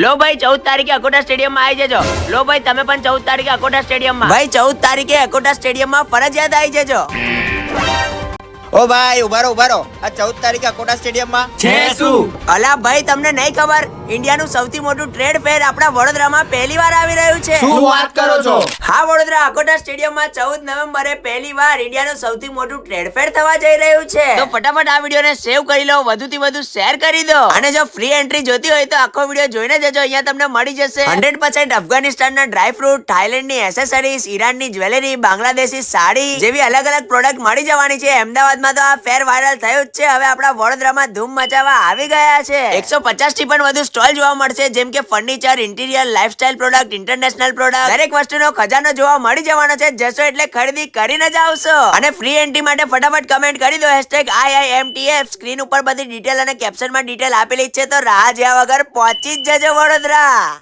લો ભાઈ 14 તારીખે અકોટા સ્ટેડિયમ માં આવી જજો. લો ભાઈ તમે પણ 14 તારીખે અકોટા સ્ટેડિયમ માં. ભાઈ 14 તારીખે અકોટા સ્ટેડિયમ માં ફરજિયાત આવી જજો. ઓ ભાઈ ઉભારો આ 14 તારીખે અકોટા સ્ટેડિયમ માં છે શું? અલા ભાઈ તમને નહીં ખબર, ઇન્ડિયાનું સૌથી મોટું ટ્રેડ ફેર આપણા વડોદરામાં પહેલી વાર આવી રહ્યું છે. શું વાત કરો છો? હા, વડોદરા અકોટા સ્ટેડિયમમાં 14 નવેમ્બરે પહેલી વાર ઇન્ડિયાનું સૌથી મોટું ટ્રેડ ફેર થવા જઈ રહ્યું છે. તો ફટાફટ આ વિડીયોને સેવ કરી લો, વધુથી વધુ શેર કરી દો, અને જો ફ્રી એન્ટ્રી જોતી હોય તો આખો વિડીયો જોઈને જજો. અહીંયા તમને મળી જશે 100% અફઘાનિસ્તાનના ડ્રાય ફ્રૂટ, થાઈલેન્ડની એસેસરીઝ, ઈરાનની જ્વેલરી, બાંગ્લાદેશી સાડી જેવી અલગ અલગ પ્રોડક્ટ મળી જવાની છે. અમદાવાદમાં તો આ ફેર વાયરલ થયું જ છે. હવે આપણા વડોદરામાં ધૂમ મચાવવા આવી ગયા છે. 150 થી પણ વધુ સ્ટોલ જોવા મળશે, જેમ કે furniture, interior, lifestyle product, international product, દરેક વસ્તુનો ખજાનો જોવા મળી જવાનો છે. જશો એટલે ખરીદી કરીને જ આવશો. અને ફ્રી એન્ટ્રી માટે ફટાફટ કમેન્ટ કરી દો #IIMTF. સ્ક્રીન ઉપર બધી ડિટેલ અને કેપ્શનમાં ડિટેલ આપેલી છે, તો રાહ જોયા વગર પહોંચી જ જજો વડોદરા.